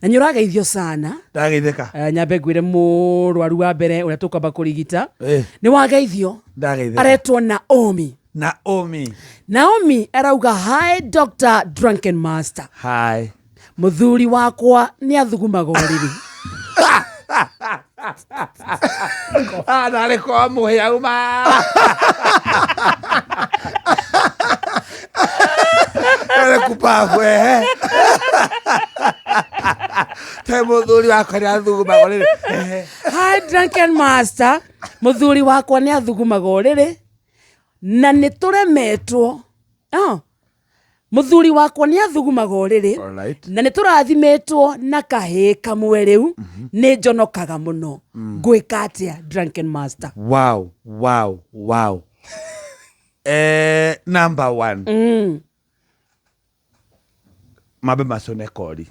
Na nyurageithio sana. Ndageitheka. Nyambe ngwire murwaru wa mbere uria tukamba kurigita. Ni wageithio. Ndageitheka. Aretwo Naomi. Naomi arauga hi Dr. Drunken Master. Hi. Muthuri wakwa ni athugumaga uriri. Nare kwa muhia uma. Nare kupagwe. Te muthuri wakwa ni athugumaga uriri. Hi Drunken Master. Muthuri wakwa ni athugumaga uriri. Na nĩ tũremetwo muthuri wakwa nĩ athugumaga ũrĩrĩ na nĩ tũrathimetwo na kahĩĩ kamwe rĩu nĩ njonokaga mũno ngwĩka atĩa Drunken Master. Wow. Number one. Mabe masone kori.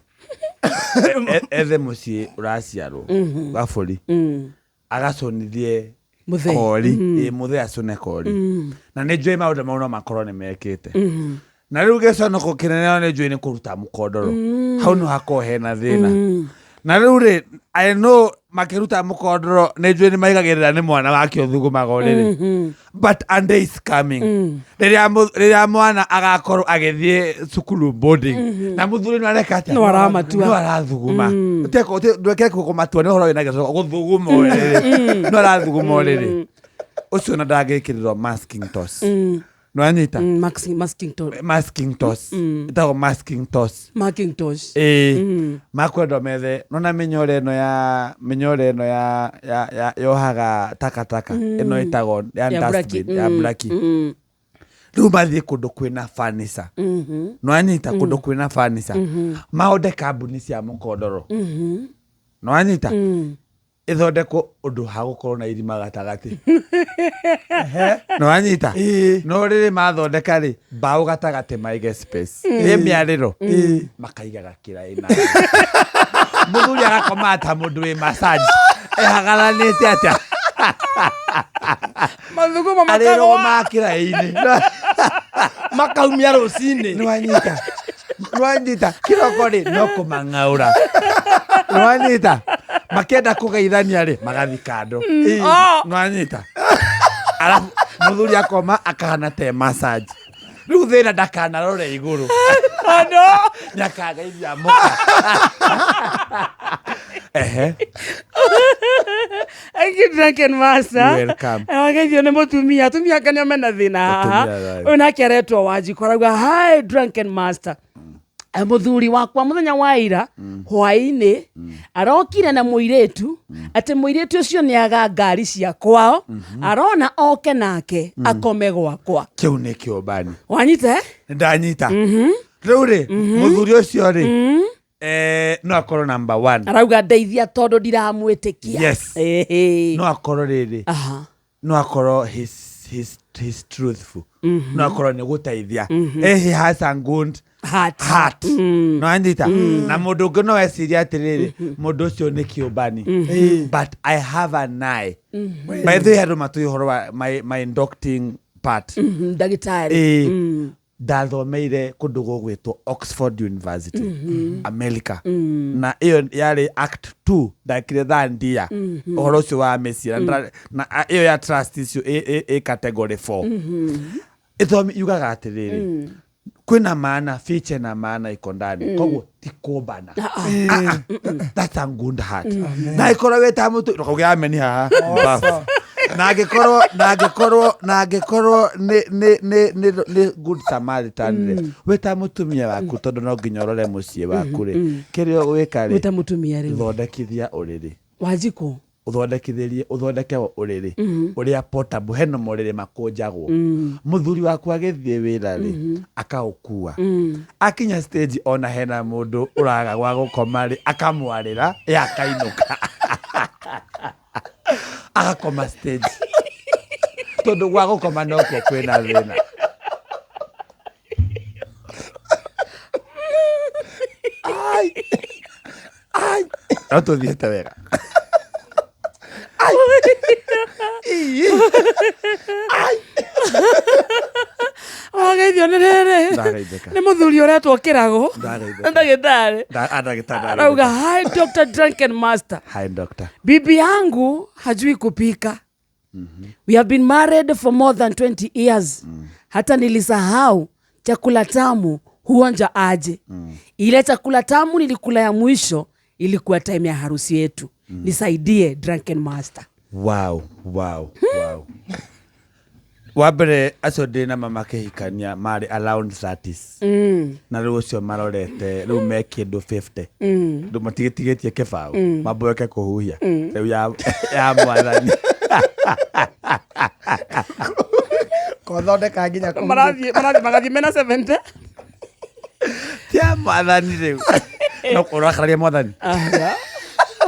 Ethe mũciĩ ũraciarwo gabũri agaconithie kori muthe acune kori na nĩ njũĩ maũndũ mau no makorwo nĩ mekĩte na rĩu gĩconoko kĩnene nĩ njũĩ nĩ kũruta mũkondoro hau no hakorwo hena thĩna na rĩu rĩ I know makĩruta mũkondoro nĩ njũĩ nĩ maigagĩrĩra nĩ mwana wake ũthugumaga ũrĩrĩ but a day is coming rĩrĩa mwana agakorwo agĩthiĩ cukuru boarding na mũthuri nĩ areka atĩa no arathuguma ndweke kũmatua nĩ ũhoro wĩna gĩcoka gũthuguma ũrĩrĩ no arathuguma ũrĩrĩ ũcio na ndangĩkĩrĩrwo masking toss no anyita masking toss itago masking toss makwenda methe nona menyore eno ya yohaga takataka eno itago ya dustbin ya blackie rĩu mathiĩ kũndũ kwĩna furniture no anyita kũndũ kwĩna furniture maonde kambuni cia mũkondoro no anyita ithondekwo ũndũ hagũkorwo na irima gatagatĩ no anyita no rĩrĩ mathondeka rĩ mbaũ gatagatĩ maige space mĩarĩro makaiga gakĩra ĩna mũthuri agakoma ta mũndũ wĩ massage ehagaranĩte atĩa mathuguma makagwa makĩra-inĩ makaumia rũcinĩ no anyita kĩroko rĩ no kũmang'aũra no anyita makenda kũgeithania rĩ magathi kando no anyita alafu mũthuri akoma akahana te massage rĩu thĩna ndakanarore igũrũ nyakageithia mũka Drunken Master. Welcome. Wageithio nĩ mũtumia atumia kanio mena thĩna haha ũyũ nake aretwo Wanjikũ arauga hi Drunken Master. Muthuri wakwa muthenya wa ira hwaĩ-inĩ arokire na mũirĩtu atĩ mũirĩtu ũcio nĩ aga ngari cia kwao arona oke nake akome gwakwa kĩu nĩ kĩũmbani wanyita ndanyita rĩu rĩ mũthuri ũcio rĩ no akorwo number one arauga ndeithia tondũ ndiramwĩtĩkia yes no akorwo rĩrĩ no akorwo he's truthful no akorwo nĩ gũteithia he has a good heart no anyita na mũndũ ũngĩ no eciria atĩrĩrĩ mũndũ ũcio nĩ kĩũmbani but I have an eye by the way andũ matũĩ ũhoro wa my inducting part ndagĩtarĩ ndathomeire kũndũ gũgwĩtwo Oxford University America na ĩyo yarĩ act 2 ndakire thandia ũhoro ũcio wa meciria na ĩyo ya trust icio ĩ category 4 ithomi yugaga atĩrĩrĩ kwĩna maana feature na maana iko ndani koguo ti kũmbana that's a good heart na ikorwo wĩta mũtu ndũkauge ameni haha na angĩkorwo nĩ good Samaritan wĩta mũtumia waku tondũ no nginya ũrore mũciĩ waku rĩ kĩrĩa wĩka rĩ wĩta mũtumia rĩ thondekithia ũrĩrĩ Wanjikũ uthondeke ũrĩrĩ ũrĩa portable heno mũrĩrĩ makũnjagwo mũthuri waku agĩthiĩ wĩra rĩ akaũkua akinya stage ona hena mũndũ ũraga gwa gũkoma rĩ akamwarĩra akainũka agakoma stage tondũ gwa gũkoma nokuo kwĩna thĩna no tũthiĩte wega Wageithio nĩ rĩrĩ. Nĩ mũthuri ũretwo Kĩrago. Ndagĩtarĩ. Arauga, hi Dr. Drunken Master. Hi doctor. Bibi yangu hajui kupika. We have been married for more than 20 years. Hata nilisahau chakula tamu huonja aje. Ile chakula tamu nilikula ya mwisho ilikuwa time ya harusi yetu. Nisaidie Drunken Master. Wow. Wabere acio ndina mama kĩhikania marĩ around 30s. Na rĩu ũcio marorete rĩu me kĩndũ 50. Ndũ matigĩtigĩtie kĩbaũ mamboeke kũhuhia rĩu ya mwathani. Kothondeka nginya marathiĩ mena 70. Tia mwathani rĩu. No ũrakararia mwathani.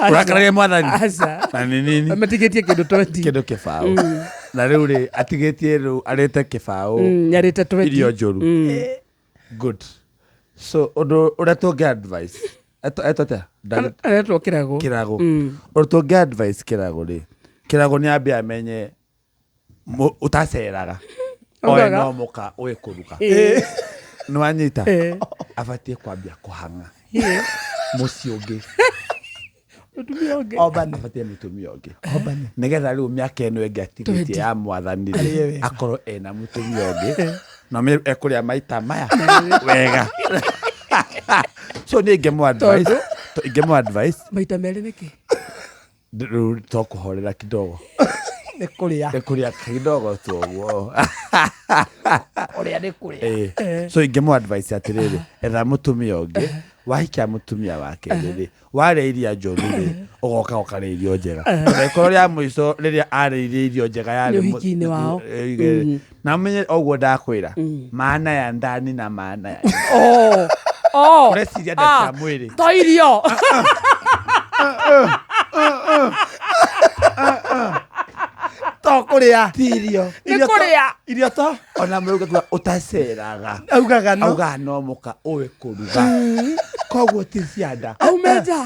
Ũrakararia mwathani. Na nini? Matigĩtie kĩndũ 20. Kĩndũ kĩbaũ. Na rĩu rĩ atigĩtie rĩu arĩte kĩbaũ. Nyarĩte 20. Irio njũru. Good. So ũrĩa tũngĩ advice. Etote. Aretwo Kĩrago. Kĩrago. Ũrĩa tũngĩ advice Kĩrago rĩ. Kĩrago nĩ ambia amenye utaceraga. Oe no mũka ũĩ kũruga. Nĩwanyita. Abatiĩ kwambia kũhang'a. Mũciĩ ũngĩ. Obani. Abatiĩ mũtumia ũngĩ. Nĩgetha rĩu mĩaka ĩno ĩngĩ atigĩtie ya mwathani akorwo ena mũtumia ũngĩ. Na ekũrĩa maita maya wega. So nĩ ingĩmũ advice. Maita merĩ nĩkĩ? Rĩu tũkũhorera kidogo. Nĩ kũrĩa kidogo tu ũguo. Ũrĩa nĩ kũrĩa. So ingĩmũ advice atĩrĩrĩ, etha mũtumia ũngĩ, wahikia mũtumia wake rĩrĩ, warĩa iria njũru rĩ, ũgoka ũkarĩa irio njega. Tondũ rĩa mũico rĩrĩa arĩire irio njega yarĩ ũhiki-inĩ wao. Na ũmenye ũguo ndakwĩra, maana ya ndani na maana ya ũreciria nda cia mwĩrĩ. To irio. To kũrĩa. Irio. Nĩ kũrĩa. Irio to. Ona mũrũga utaceraga. Augaga no mũka ũĩ kũruga. Koguo ti cianda. Aumeja.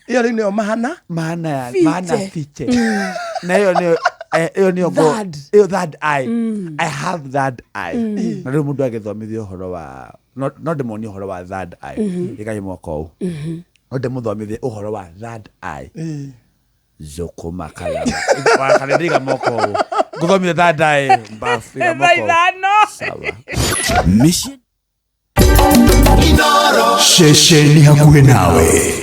Iyo rĩu nĩyo maana fiche. Na iyo nĩyo third eye. I have that eye. Na rĩu mũndũ agĩthomithio ũhoro wa no ndĩmuonie ũhoro wa third eye. Ĩgai mwaka ũũ. No ndĩmũthomithie ũhoro wa third eye. Zoko makalaba. Wakalediga moko. Ngũthomithie third eye. Mbafiga moko. Sawa. Mission Shesheni hakuhe nawe.